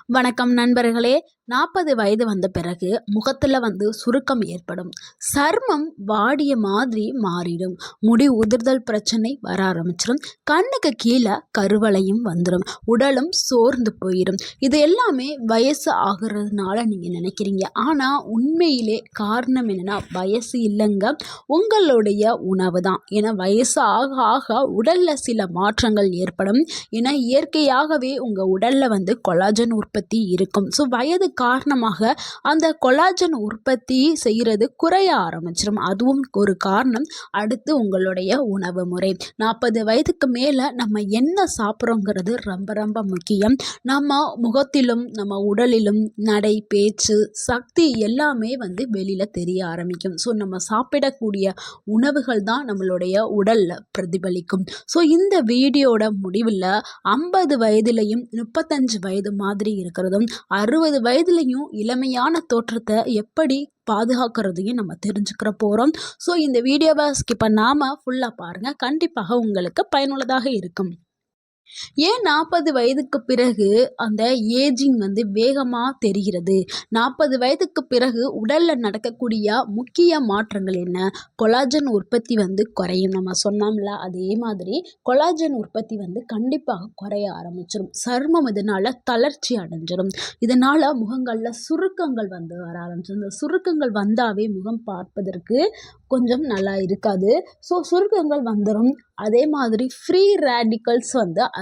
வணக்கம் நண்பர்களே. 40 வயது வந்த பிறகு முகத்துல சுருக்கம் ஏற்படும். சர்மம் வாடிய மாதிரி மாறிடும். முடி உதிர்தல் பிரச்சனை வர ஆரம்பிச்சிடும். கண்ணுக்கு கீழே கருவளையும் வந்துடும். உடலும் சோர்ந்து போயிடும். இது எல்லாமே வயசு ஆகுறதுனால நீங்க நினைக்கிறீங்க. ஆனா உண்மையிலே காரணம் என்னன்னா வயசு இல்லைங்க, உங்களுடைய உணவு தான். ஏன்னா வயசு ஆக ஆக உடல்ல சில மாற்றங்கள் ஏற்படும். ஏன்னா இயற்கையாகவே உங்க உடல்ல கொலாஜன் உற்பத்தி இருக்கும். ஸோ வயது காரணமாக அந்த கொலாஜன் உற்பத்தி செய்கிறது குறைய ஆரம்பிச்சிடும். அதுவும் ஒரு காரணம். அடுத்து உங்களுடைய உணவு முறை. 40 வயதுக்கு மேலே நம்ம என்ன சாப்பிட்றோங்கிறது ரொம்ப ரொம்ப முக்கியம். நம்ம முகத்திலும் நம்ம உடலிலும் நடை, பேச்சு, சக்தி எல்லாமே வெளியில் தெரிய ஆரம்பிக்கும். ஸோ நம்ம சாப்பிடக்கூடிய உணவுகள் தான் நம்மளுடைய உடலில் பிரதிபலிக்கும். ஸோ இந்த வீடியோட முடிவில் 50 வயதிலையும் 35 வயது மாதிரி இருக்கிறதும் 60 வயதுலையும் இளமையான தோற்றத்தை எப்படி பாதுகாக்கிறதையும் நம்ம தெரிஞ்சுக்கிற போகிறோம். ஸோ இந்த வீடியோவை ஸ்கிப் பண்ணாமல் ஃபுல்லாக பாருங்கள். கண்டிப்பாக உங்களுக்கு பயனுள்ளதாக இருக்கும். ஏன் 40 வயதுக்கு பிறகு அந்த ஏஜிங் வேகமாக தெரிகிறது? 40 வயதுக்கு பிறகு உடலில் நடக்கக்கூடிய முக்கிய மாற்றங்கள் என்ன? கொலாஜன் உற்பத்தி குறையும். நம்ம சொன்னோம்ல, அதே மாதிரி கொலாஜன் உற்பத்தி கண்டிப்பாக குறைய ஆரம்பிச்சிடும். சருமம் இதனால் தளர்ச்சி அடைஞ்சிடும். இதனால் முகங்களில் சுருக்கங்கள் வர ஆரம்பிச்சிடும். இந்த சுருக்கங்கள் வந்தாவே முகம் பார்ப்பதற்கு கொஞ்சம் நல்லா இருக்காது. ஸோ சுருக்கங்கள் வந்துடும். அதே மாதிரி ஃப்ரீ ரேடிக்கல்ஸ்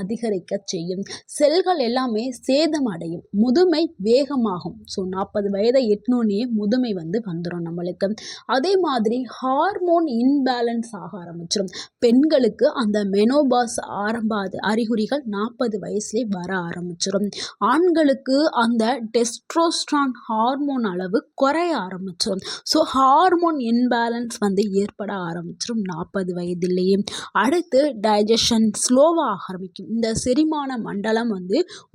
அதிகரிக்க செய்யும். செல்கள் எல்லாமே சேதம் அடையும். முதுமை வேகமாகும். ஸோ 40 வயதை எட்டினோடனே முதுமை வந்துடும் நம்மளுக்கு. அதே மாதிரி ஹார்மோன் இன்பேலன்ஸ் ஆக ஆரம்பிச்சிடும். பெண்களுக்கு அந்த மெனோபாஸ் ஆரம்பாத அறிகுறிகள் 40 வயசுலேயே வர ஆரம்பிச்சிடும். ஆண்களுக்கு அந்த டெஸ்ட்ரோஸ்ட்ரான் ஹார்மோன் அளவு குறைய ஆரம்பிச்சிடும். ஸோ ஹார்மோன் இன்பேலன்ஸ் ஏற்பட ஆரம்பிச்சிடும் 40 வயதிலேயே. அடுத்து டைஜஷன் ஸ்லோவாக ஆரம்பிக்கும். இந்த செரிமான மண்டலம்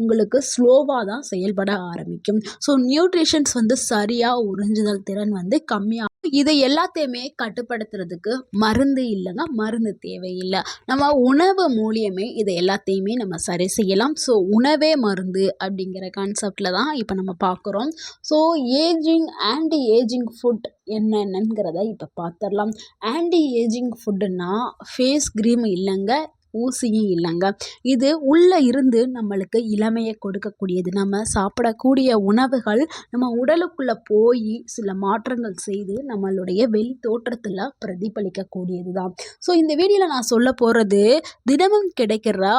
உங்களுக்கு ஸ்லோவாக தான் செயல்பட ஆரம்பிக்கும். ஸோ நியூட்ரிஷன்ஸ் சரியாக உறிஞ்சுதல் திறன் கம்மியாக. இதை எல்லாத்தையுமே கட்டுப்படுத்துறதுக்கு மருந்து இல்லைங்க, மருந்து தேவையில்லை. நம்ம உணவு மூலியமே இதை எல்லாத்தையுமே நம்ம சரி செய்யலாம். ஸோ உணவே மருந்து அப்படிங்கிற கான்செப்டில் தான் இப்போ நம்ம பார்க்குறோம். ஸோ ஆன்டி ஏஜிங் ஃபுட் என்னென்னங்கிறத இப்போ பார்த்துடலாம். ஆன்டி ஏஜிங் ஃபுட்டுன்னா ஃபேஸ் க்ரீம் இல்லைங்க, ஊசியும் இல்லைங்க. இது உள்ளே இருந்து நம்மளுக்கு இளமையை கொடுக்கக்கூடியது. நம்ம சாப்பிடக்கூடிய உணவுகள் நம்ம உடலுக்குள்ளே போய் சில மாற்றங்கள் செய்து நம்மளுடைய வெளி தோற்றத்தில் பிரதிபலிக்கக்கூடியது தான். ஸோ இந்த வீடியோவில் நான் சொல்ல போகிறது தினமும் கிடைக்கிற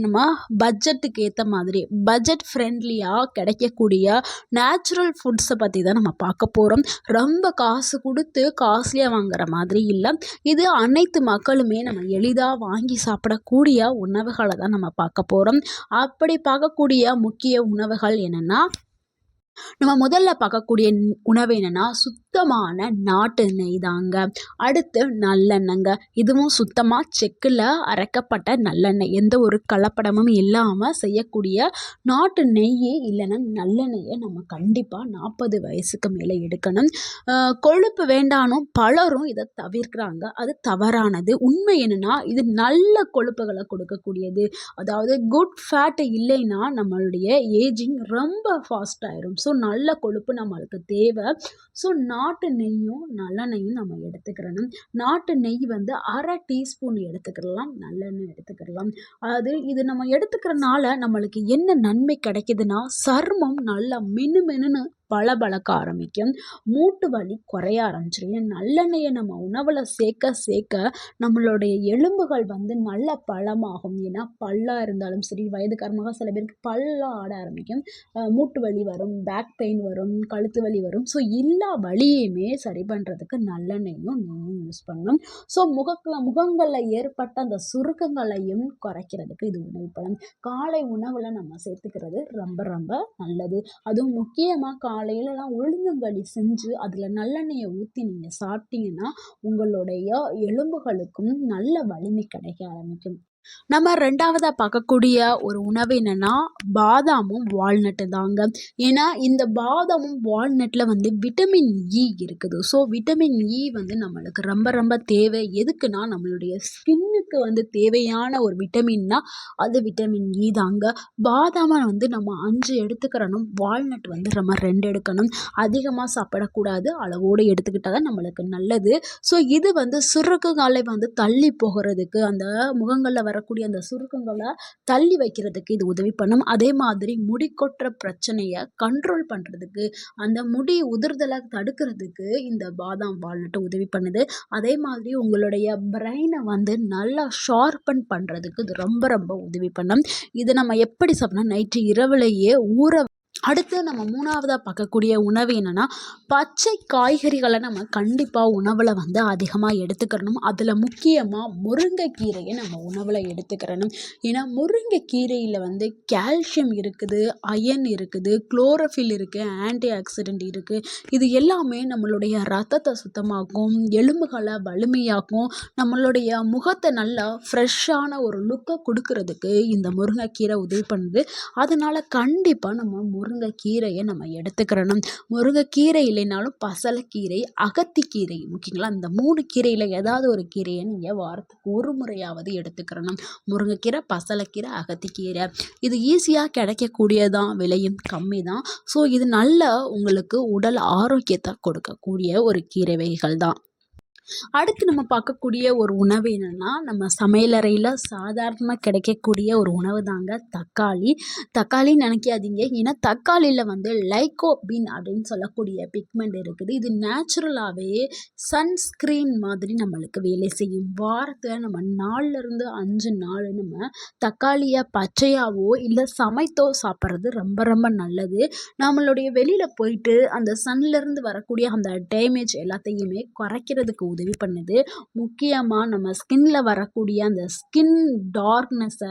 நம்ம பட்ஜெட்டுக்கு ஏற்ற மாதிரி பட்ஜெட் ஃப்ரெண்ட்லியாக கிடைக்கக்கூடிய நேச்சுரல் ஃபுட்ஸை பற்றி தான் நம்ம பார்க்க போகிறோம். ரொம்ப காசு கொடுத்து காஸ்ட்லியாக வாங்குற மாதிரி இல்லை. இது அனைத்து மக்களுமே நம்ம எளிதாக வாங்கி சாப்பிடக்கூடிய உணவுகளை தான் நம்ம பார்க்க போகிறோம். அப்படி பார்க்கக்கூடிய முக்கிய உணவுகள் என்னென்னா, நம்ம முதல்ல பார்க்கக்கூடிய உணவு என்னென்னா சுத்தமான நாட்டு நெய் தாங்க. அடுத்து நல்லெண்ணெய்ங்க. இதுவும் சுத்தமாக செக்கில் அரைக்கப்பட்ட நல்லெண்ணெய், எந்த ஒரு கலப்படமும் இல்லாமல் செய்யக்கூடிய நாட்டு நெய் இல்லைன்னா நல்லெண்ணெயை நம்ம கண்டிப்பாக 40 வயசுக்கு மேலே எடுக்கணும். கொழுப்பு வேண்டானும் பலரும் இதை தவிர்க்கிறாங்க. அது தவறானது. உண்மை என்னென்னா இது நல்ல கொழுப்புகளை கொடுக்கக்கூடியது. அதாவது குட் ஃபேட் இல்லைன்னா நம்மளுடைய ஏஜிங் ரொம்ப ஃபாஸ்ட் ஆயிரும். ஸோ நல்ல கொழுப்பு நம்மளுக்கு தேவை. ஸோ நாட்டு நெய்யும் நல்லெண்ணெயும் நம்ம எடுத்துக்கிறணும். நாட்டு நெய் 1/2 டீஸ்பூன் எடுத்துக்கிடலாம், நல்லெண்ணெய் எடுத்துக்கிடலாம். இது நம்ம எடுத்துக்கிறனால நம்மளுக்கு என்ன நன்மை கிடைக்குதுன்னா, சருமம் நல்லா மினுமினுன்னு பளபளக்க ஆரம்பிக்கும். மூட்டு வலி குறைய ஆரம்பிச்சிடும். நல்லெண்ணெயை நம்ம உணவில் சேர்க்க சேர்க்க நம்மளுடைய எலும்புகள் நல்ல பலமாகும். ஏன்னா பல்லாக இருந்தாலும் சரி, வயதுக்காரமாக சில பேருக்கு பல்லாம் ஆட ஆரம்பிக்கும், மூட்டு வலி வரும், பேக் பெயின் வரும், கழுத்து வலி வரும். ஸோ எல்லா வலியுமே சரி பண்ணுறதுக்கு நல்லெண்ணெயும் நெய்யும் யூஸ் பண்ணணும். ஸோ முகங்களில் ஏற்பட்ட அந்த சுருக்கங்களையும் குறைக்கிறதுக்கு இது உதவிப்படும். காலை உணவில் நம்ம சேர்த்துக்கிறது ரொம்ப ரொம்ப நல்லது. அதுவும் முக்கியமாக காலையிலலாம் உளுந்தங்களி செஞ்சு அதில் நல்லெண்ணெயை ஊற்றி நீங்கள் சாப்பிட்டீங்கன்னா உங்களுடைய எலும்புகளுக்கும் நல்ல வலிமை கிடைக்க ஆரம்பிக்கும். நம்ம 2வதா பார்க்கக்கூடிய ஒரு உணவு என்னன்னா, பாதாமும் வால்நட்டு தாங்க. ஏன்னா, இந்த பாதாமும் வால்நட்ல வந்து விட்டமின் இ இருக்குது. ஸோ, விட்டமின் இ வந்து நம்மளுக்கு ரொம்ப ரொம்ப தேவை. எதுக்குன்னா, நம்மளுடைய ஸ்கின்னுக்கு வந்து தேவையான ஒரு விட்டமின்னா, அது விட்டமின் இ தாங்க. பாதாம வந்து நம்ம 5 எடுத்துக்கிறணும். வால்நட் வந்து நம்ம 2 எடுக்கணும். அதிகமா சாப்பிடக்கூடாது. அளவோடு எடுத்துக்கிட்டா தான் நம்மளுக்கு நல்லது. ஸோ, இது வந்து சுருக்குகளை வந்து தள்ளி போகுறதுக்கு, அந்த முகங்கள்ல வரக்கூடிய அந்த சுருக்கங்கள தள்ளி வைக்கிறதுக்கு இது உதவி பண்ணும். அதே மாதிரி முடி கொட்டுற பிரச்சனைய கண்ட்ரோல் பண்றதுக்கு, அந்த முடி உதிர்தல தடுக்கிறதுக்கு இந்த பாதாம், வால்நட் உதவி பண்ணுது. அதே மாதிரி உங்களுடைய பிரெயின வந்து நல்லா ஷார்ப்பன் பண்றதுக்கு இது ரொம்ப ரொம்ப உதவி பண்ணும். இத நம்ம எப்படி சாப்பிடணும், நைட்டு இரவுலயே அடுத்து நம்ம 3வதா பார்க்கக்கூடிய உணவு என்னன்னா, பச்சை காய்கறிகள நம்ம கண்டிப்பா உணவுல வந்து அதிகமா எடுத்துக்கிறணும். அதில முக்கியமா முருங்கைக்கீரைய நம்ம உணவுல எடுத்துக்கிறணும். ஏன்னா, முருங்கைக்கீரையில வந்து கால்சியம் இருக்குது, அயர்ன் இருக்குது, குளோரோஃபில் இருக்கு, ஆன்டி ஆக்சிடென்ட் இருக்கு. இது எல்லாமே நம்மளுடைய ரத்தத்த சுத்தமாக்கும், எலும்புகள வலிமையாக்கும், நம்மளுடைய முகத்த நல்லா ஃப்ரெஷ்ஷான ஒரு லுக்க குடுக்குறதுக்கு இந்த முருங்கைக்கீரை உதவி பண்ணுது. அதனால கண்டிப்பா நம்ம முருங்கைக்கீரைய நம்ம எடுத்துக்கிறணும். முருங்கைக்கீரை இல்லைனாலும் பசலைக்கீரை, அகத்திக்கீரை ஓகேங்களா? இந்த 3 கீரையில ஏதாவது ஒரு கீரைய நீங்க வாரத்துக்கு ஒரு முறையாவது எடுத்துக்கிறணும். முருங்கைக்கீரை, பசலைக்கீரை, அகத்திக்கீரை. இது ஈஸியா கிடைக்கக்கூடியதான், விலையும் கம்மி தான். ஸோ இது நல்ல உங்களுக்கு உடல் ஆரோக்கியத்த கொடுக்கக்கூடிய ஒரு கீரை வகைகள் தான். அடுத்து நம்ம பார்க்கக்கூடிய ஒரு உணவு என்னன்னா, நம்ம சமையலறையில சாதாரணமா கிடைக்கக்கூடிய ஒரு உணவு தாங்க தக்காளி. தக்காளின்னு நினைக்காதீங்க. ஏன்னா தக்காளியில வந்து லைகோபீன் அப்படின்னு சொல்லக்கூடிய பிக்மெண்ட் இருக்குது. இது நேச்சுரலாவே சன்ஸ்கிரீன் மாதிரி நம்மளுக்கு வேலை செய்யும். வாரத்துல நம்ம 4லிருந்து 5 நாள் நம்ம தக்காளிய பச்சையாவோ, இல்ல சமைத்தோ சாப்பிடுறது ரொம்ப ரொம்ப நல்லது. நம்மளுடைய வெளியில போயிட்டு அந்த சன்லேருந்து வரக்கூடிய அந்த டேமேஜ் எல்லாத்தையுமே குறைக்கிறதுக்கு உதவி பண்ணுது. முக்கியமா நம்ம ஸ்கின்ல வரக்கூடிய அந்த ஸ்கின் டார்க்னஸை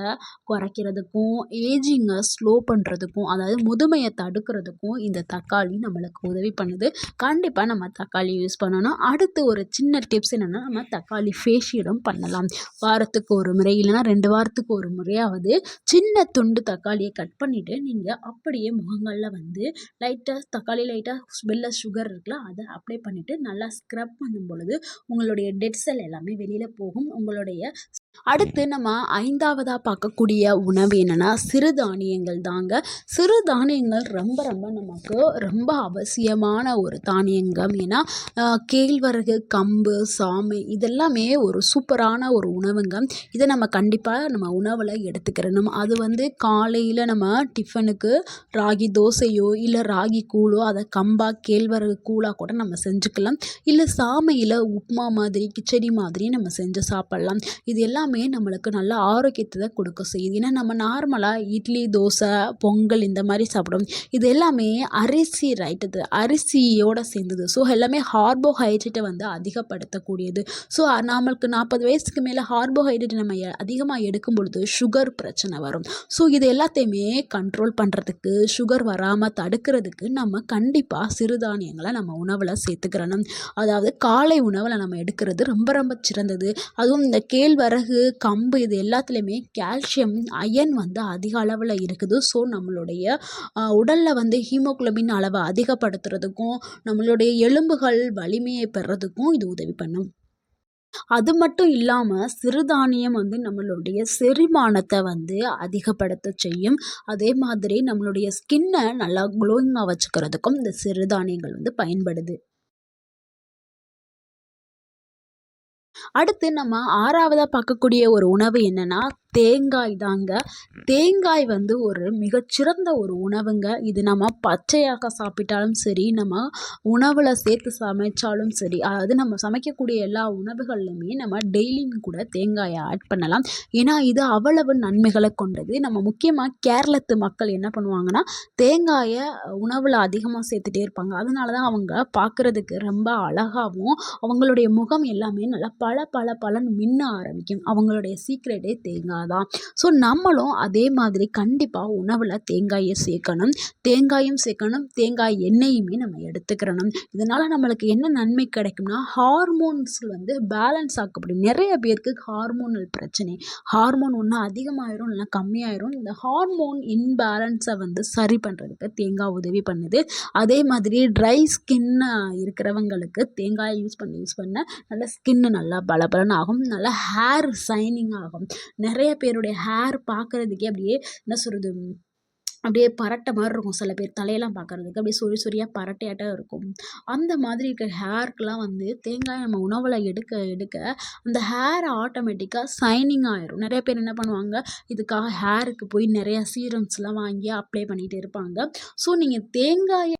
குறைக்கிறதுக்கும், ஏஜிங்கை ஸ்லோ பண்ணுறதுக்கும், அதாவது முதுமையை தடுக்கிறதுக்கும் இந்த தக்காளி நம்மளுக்கு உதவி பண்ணுது. கண்டிப்பாக நம்ம தக்காளி யூஸ் பண்ணணும். அடுத்து ஒரு சின்ன டிப்ஸ் என்னென்னா, நம்ம தக்காளி ஃபேஷியலும் பண்ணலாம். வாரத்துக்கு ஒரு முறை இல்லைன்னா 2 வாரத்துக்கு ஒரு முறையாவது சின்ன துண்டு தக்காளியை கட் பண்ணிவிட்டு நீங்கள் அப்படியே முகங்களில் வந்து தக்காளி லைட்டாக வெள்ளை சுகர் இருக்குல்ல, அதை அப்ளை பண்ணிவிட்டு நல்லா ஸ்க்ரப் பண்ணும் பொழுது உங்களுடைய டெட் செல் எல்லாமே வெளியில் போகும். அடுத்து நம்ம 5வதா பார்க்கக்கூடிய உணவு என்னென்னா, சிறுதானியங்கள் தாங்க. சிறுதானியங்கள் ரொம்ப ரொம்ப நமக்கு ரொம்ப அவசியமான ஒரு தானியங்கம். ஏன்னா கேழ்வரகு, கம்பு, சாமை இதெல்லாமே ஒரு சூப்பரான ஒரு உணவுங்க. இதை நம்ம கண்டிப்பாக நம்ம உணவில் எடுத்துக்கிறணும். அது வந்து காலையில் நம்ம டிஃபனுக்கு ராகி தோசையோ இல்லை ராகி கூழோ, அதை கம்பா கேழ்வரகு கூழாக கூட நம்ம செஞ்சுக்கலாம். இல்லை சாமையில் உப்புமா மாதிரி, கிச்சடி மாதிரி நம்ம செஞ்சு சாப்பிட்லாம். இது எல்லாமே நம்மளுக்கு நல்ல ஆரோக்கியத்தை தான் கொடுக்க செய்யுது. ஏன்னா நம்ம நார்மலாக இட்லி, தோசை, பொங்கல் இந்த மாதிரி சாப்பிடுவோம். இது எல்லாமே அரிசி ரைட்டு, அரிசியோடு சேர்ந்தது. ஸோ எல்லாமே கார்போஹைட்ரேட்டை வந்து அதிகப்படுத்தக்கூடியது. ஸோ நம்மளுக்கு 40 வயசுக்கு மேலே கார்போஹைட்ரேட் நம்ம அதிகமாக எடுக்கும் பொழுது சுகர் பிரச்சனை வரும். ஸோ இது எல்லாத்தையுமே கண்ட்ரோல் பண்ணுறதுக்கு, சுகர் வராமல் தடுக்கிறதுக்கு நம்ம கண்டிப்பாக சிறுதானியங்களை நம்ம உணவில் சேர்த்துக்கிறணும். அதாவது காலை உணவில் நம்ம எடுக்கிறது ரொம்ப ரொம்ப சிறந்தது. அதுவும் இந்த கேழ்வரகு, கம்பு இது எல்லாத்துலேயுமே கால்சியம், அயர்ன் வந்து அதிக அளவில் இருக்குது. ஸோ நம்மளுடைய உடலில் வந்து ஹீமோகுளோபின் அளவை அதிகப்படுத்துறதுக்கும், நம்மளுடைய எலும்புகள் வலிமையை பெறதுக்கும் இது உதவி பண்ணும். அது மட்டும் இல்லாமல் சிறுதானியம் வந்து நம்மளுடைய செரிமானத்தை வந்து அதிகப்படுத்த செய்யும். அதே மாதிரி நம்மளுடைய ஸ்கின்னை நல்லா க்ளோயிங்காக வச்சுக்கிறதுக்கும் இந்த சிறுதானியங்கள் வந்து பயன்படுது. அடுத்து நம்ம 6வதா பார்க்கக்கூடிய ஒரு உணவு என்னன்னா, தேங்காய் தாங்க. தேங்காய் வந்து ஒரு மிகச்சிறந்த ஒரு உணவுங்க. இது நம்ம பச்சையாக சாப்பிட்டாலும் சரி, நம்ம உணவில் சேர்த்து சமைச்சாலும் சரி, அதாவது நம்ம சமைக்கக்கூடிய எல்லா உணவுகள்லையுமே நம்ம டெய்லியும் கூட தேங்காயை ஆட் பண்ணலாம். ஏன்னா இது அவ்வளவு நன்மைகளை கொண்டது. நம்ம முக்கியமாக கேரளத்து மக்கள் என்ன பண்ணுவாங்கன்னா, தேங்காயை உணவில் அதிகமாக சேர்த்துட்டே இருப்பாங்க. அதனால தான் அவங்க பார்க்குறதுக்கு ரொம்ப அழகாகவும், அவங்களுடைய முகம் எல்லாமே நல்லா பல பல பலன்னு மின்ன ஆரம்பிக்கும். அவங்களுடைய சீக்ரெட்டே தேங்காய் தான். ஸோ நம்மளும் அதே மாதிரி கண்டிப்பாக உணவில் தேங்காயை சேர்க்கணும். தேங்காயும் சேர்க்கணும், தேங்காய் எண்ணெயுமே நம்ம எடுத்துக்கிறணும். இதனால் நம்மளுக்கு என்ன நன்மை கிடைக்கும்னா ஹார்மோன்ஸ் வந்து பேலன்ஸ் ஆக்கப்படும். நிறைய பேருக்கு ஹார்மோனல் பிரச்சனை, ஹார்மோன் ஒன்று அதிகமாயிரும் இல்லைனா கம்மியாயிரும். இந்த ஹார்மோன் இன்பேலன்ஸை வந்து சரி பண்ணுறதுக்கு தேங்காய் உதவி பண்ணுது. அதே மாதிரி ட்ரை ஸ்கின்னு இருக்கிறவங்களுக்கு தேங்காயை யூஸ் பண்ண நல்லா ஸ்கின்னு நல்லா பலபலன்னு ஆகும், நல்லா ஹேர் ஷைனிங் ஆகும். நிறைய பேருடைய ஹேர் பார்க்குறதுக்கே அப்படியே என்ன சொல்கிறது, அப்படியே பரட்டை மாதிரி இருக்கும். சில பேர் தலையெல்லாம் பார்க்குறதுக்கு அப்படியே சொறி சொறியாக பரட்டையாட்டம் இருக்கும். அந்த மாதிரி இருக்கிற ஹேர்க்கெலாம் வந்து தேங்காய் நம்ம உணவில் எடுக்க எடுக்க அந்த ஹேர் ஆட்டோமேட்டிக்காக ஷைனிங் ஆயிரும். நிறைய பேர் என்ன பண்ணுவாங்க, இதுக்காக ஹேருக்கு போய் நிறையா சீரம்ஸ்லாம் வாங்கி அப்ளை பண்ணிகிட்டு இருப்பாங்க. ஸோ நீங்கள்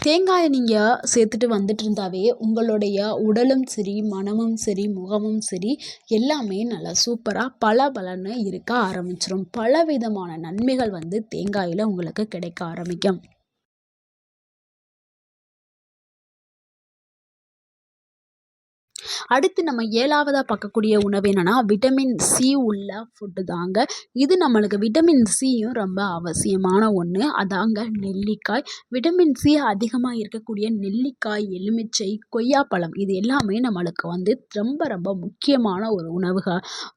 தேங்காயை நீங்கள் சேர்த்துட்டு வந்துட்டு இருந்தாவே உங்களுடைய உடலும் சரி, மனமும் சரி, முகமும் சரி எல்லாமே நல்லா சூப்பராக பளபளன்னு இருக்க ஆரம்பிச்சிடும். பலவிதமான நன்மைகள் வந்து தேங்காயில் உங்களுக்கு கிடைக்க ஆரம்பிக்கும். அடுத்து நம்ம 7வதாக பார்க்கக்கூடிய உணவு என்னென்னா விட்டமின் சி உள்ள ஃபுட்டு தாங்க. இது நம்மளுக்கு விட்டமின் சியும் ரொம்ப அவசியமான ஒன்று. அதாங்க நெல்லிக்காய். விட்டமின் சி அதிகமாக இருக்கக்கூடிய நெல்லிக்காய், எலுமிச்சை, கொய்யாப்பழம் இது எல்லாமே நம்மளுக்கு வந்து ரொம்ப ரொம்ப முக்கியமான ஒரு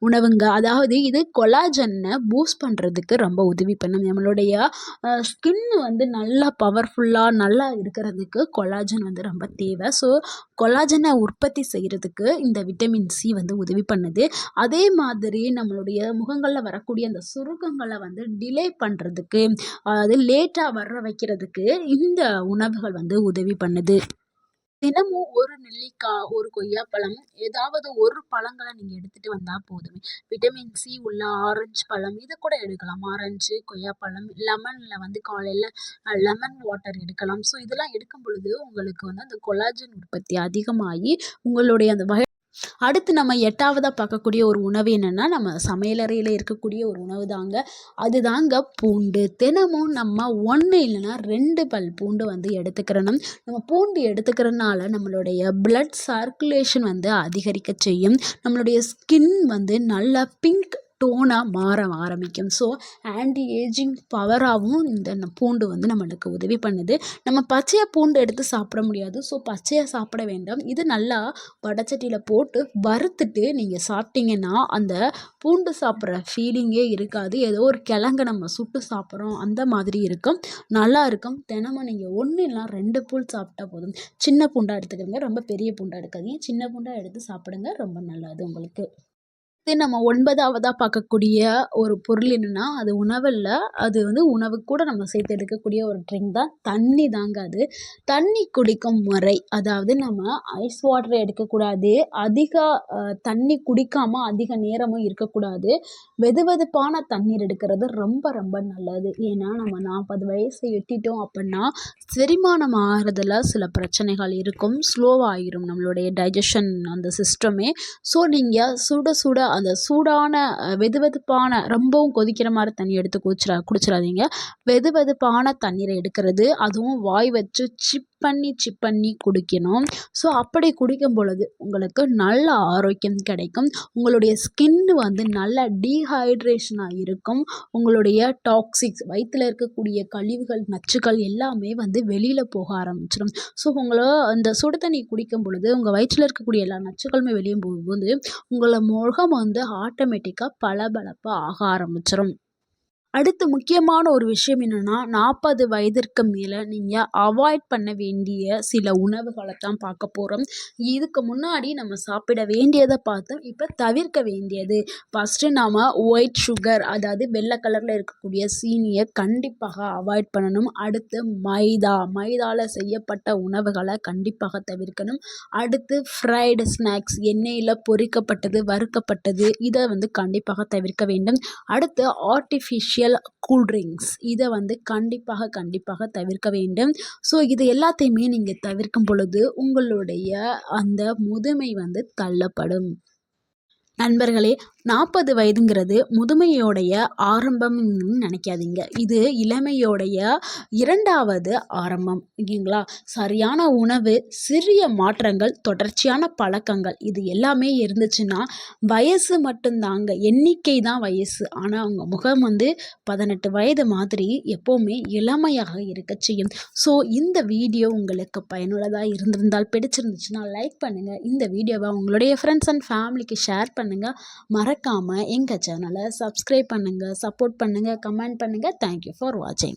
உணவுங்க. அதாவது இது கொலாஜனை பூஸ்ட் பண்ணுறதுக்கு ரொம்ப உதவி பண்ணும். நம்மளுடைய ஸ்கின் வந்து நல்லா பவர்ஃபுல்லாக நல்லா இருக்கிறதுக்கு கொலாஜன் வந்து ரொம்ப தேவை. ஸோ கொலாஜனை உற்பத்தி செய்கிறதுக்கு இந்த விட்டமின் சி வந்து உதவி பண்ணுது. அதே மாதிரி நம்மளுடைய முகங்களில் வரக்கூடிய அந்த சுருக்கங்களை வந்து டிலே பண்ணுறதுக்கு, அது லேட்டாக வர வைக்கிறதுக்கு இந்த உணவுகள் வந்து உதவி பண்ணுது. தினமும் ஒரு நெல்லிக்காய், ஒரு கொய்யாப்பழம், ஏதாவது ஒரு பழங்களை நீங்கள் எடுத்துகிட்டு வந்தால் போதுமே. விட்டமின் சி உள்ள ஆரஞ்சு பழம் இதை கூட எடுக்கலாம். ஆரஞ்சு, கொய்யாப்பழம், லெமனில் வந்து காலையில் லெமன் வாட்டர் எடுக்கலாம். ஸோ இதெல்லாம் எடுக்கும் பொழுது உங்களுக்கு வந்து அந்த கொலாஜன் உற்பத்தி அதிகமாகி உங்களுடைய அந்த அடுத்து நம்ம 8வதாக பார்க்கக்கூடிய ஒரு உணவு என்னென்னா நம்ம சமையலறையில் இருக்கக்கூடிய ஒரு உணவு தாங்க. அதுதாங்க பூண்டு. தினமும் நம்ம 1 இல்லைன்னா 2 பல் பூண்டு வந்து எடுத்துக்கிறணும். நம்ம பூண்டு எடுத்துக்கிறதுனால நம்மளுடைய பிளட் சர்க்குலேஷன் வந்து அதிகரிக்க செய்யும். நம்மளுடைய ஸ்கின் வந்து நல்லா பிங்க் டோனாக மாற ஆரம்பிக்கும். ஸோ ஆன்டி ஏஜிங் பவராகவும் இந்த பூண்டு வந்து நம்மளுக்கு உதவி பண்ணுது. நம்ம பச்சையாக பூண்டு எடுத்து சாப்பிட முடியாது. ஸோ பச்சையாக சாப்பிட வேண்டாம். இது நல்லா வடச்சட்டியில் போட்டு வறுத்துட்டு நீங்கள் சாப்பிட்டீங்கன்னா அந்த பூண்டு சாப்பிட்ற ஃபீலிங்கே இருக்காது. ஏதோ ஒரு கிழங்கு நம்ம சுட்டு சாப்பிட்றோம் அந்த மாதிரி இருக்கும், நல்லா இருக்கும். தினமும் நீங்கள் 1 இல்லைனா 2 பூண்டு சாப்பிட்டா போதும். சின்ன பூண்டாக எடுத்துக்கிறங்க, ரொம்ப பெரிய பூண்டாக எடுக்காதீங்க. சின்ன பூண்டாக எடுத்து சாப்பிடுங்க, ரொம்ப நல்லது உங்களுக்கு. இது நம்ம 9வதாக பார்க்கக்கூடிய ஒரு பொருள் என்னென்னா அது உணவில் அது வந்து உணவு கூட நம்ம சேர்த்து எடுக்கக்கூடிய ஒரு ட்ரிங்க் தான் தண்ணி தாங்க. அது தண்ணி குடிக்கும் முறை, அதாவது நம்ம ஐஸ் வாட்டரை எடுக்கக்கூடாது, அதிக தண்ணி குடிக்காமல் அதிக நேரமும் இருக்கக்கூடாது. வெதுவெதுப்பான தண்ணீர் எடுக்கிறது ரொம்ப ரொம்ப நல்லது. ஏன்னா நம்ம 40 வயசை எட்டிட்டோம் அப்படின்னா செரிமானம் ஆகிறதுல சில பிரச்சனைகள் இருக்கும், ஸ்லோவாகிடும் நம்மளுடைய டைஜஷன் அந்த சிஸ்டமே. ஸோ நீங்கள் சுட சுட அந்த சூடான வெதுவெதுப்பான ரொம்பவும் கொதிக்கிற மாதிரி தண்ணி எடுத்து குடிச்சிடாதீங்க. வெதுவெதுப்பான தண்ணீரை எடுக்கிறது, அதுவும் வாய் வச்சு சிப் பண்ணி குடிக்கணும். ஸோ அப்படி குடிக்கும் பொழுது உங்களுக்கு நல்ல ஆரோக்கியம் கிடைக்கும். உங்களுடைய ஸ்கின் வந்து நல்ல டீஹைட்ரேஷனாக இருக்கும். உங்களுடைய டாக்ஸிக்ஸ் வயிற்றில் இருக்கக்கூடிய கழிவுகள், நச்சுக்கள் எல்லாமே வந்து வெளியில் போக ஆரம்பிச்சிடும். ஸோ உங்களை அந்த சுடு தண்ணி குடிக்கும் பொழுது உங்கள் வயிற்றில் இருக்கக்கூடிய எல்லா நச்சுக்களுமே வெளியே போகும்போது உங்களை முகம் வந்து ஆட்டோமேட்டிக்காக பளபளப்பாக ஆக ஆரம்பிச்சிடும். அடுத்து முக்கியமான ஒரு விஷயம் என்னென்னா 40 வயதிற்கு மேலே நீங்கள் அவாய்ட் பண்ண வேண்டிய சில உணவுகளை தான் பார்க்க போகிறோம். இதுக்கு முன்னாடி நம்ம சாப்பிட வேண்டியதை பார்த்தோம், இப்போ தவிர்க்க வேண்டியது. ஃபஸ்ட்டு நாம் ஒயிட் சுகர், அதாவது வெள்ளை கலரில் இருக்கக்கூடிய சீனியை கண்டிப்பாக அவாய்ட் பண்ணணும். அடுத்து மைதாவில் செய்யப்பட்ட உணவுகளை கண்டிப்பாக தவிர்க்கணும். அடுத்து ஃப்ரைடு ஸ்நாக்ஸ், எண்ணெயில் பொரிக்கப்பட்டது, வறுக்கப்பட்டது இதை வந்து கண்டிப்பாக தவிர்க்க வேண்டும். அடுத்து ஆர்டிஃபிஷியல் கூல்ட்ரிங்க்ஸ் இதை வந்து கண்டிப்பாக தவிர்க்க வேண்டும். ஸோ இது எல்லாத்தையுமே நீங்கள் தவிர்க்கும் பொழுது உங்களுடைய அந்த முதுமை வந்து தள்ளப்படும். நண்பர்களே, 40 வயதுங்கிறது முதுமையோடைய ஆரம்பம்னு நினைக்காதீங்க. இது இளமையோடைய 2வது ஆரம்பம். ஓகேங்களா? சரியான உணவு, சிறிய மாற்றங்கள், தொடர்ச்சியான பழக்கங்கள் இது எல்லாமே இருந்துச்சுன்னா, வயசு மட்டும்தாங்க. எண்ணிக்கை தான் வயசு. ஆனா, உங்க முகம் 18 வயது மாதிரி எப்பவுமே இளமையாக இருக்கச் செய்யும். ஸோ, இந்த வீடியோ உங்களுக்கு பயனுள்ளதா இருந்திருந்தால், பிடிச்சிருந்துச்சுன்னா லைக் பண்ணுங்க. இந்த வீடியோவை உங்களுடைய ஃப்ரெண்ட்ஸ் அண்ட் ஃபேமிலிக்கு ஷேர் பண்ணுங்க. மறக்காம எங்க சேனலை சப்ஸ்கிரைப் பண்ணுங்க, சப்போர்ட் பண்ணுங்க, கமெண்ட் பண்ணுங்க. தேங்க்யூ ஃபார் வாட்சிங்.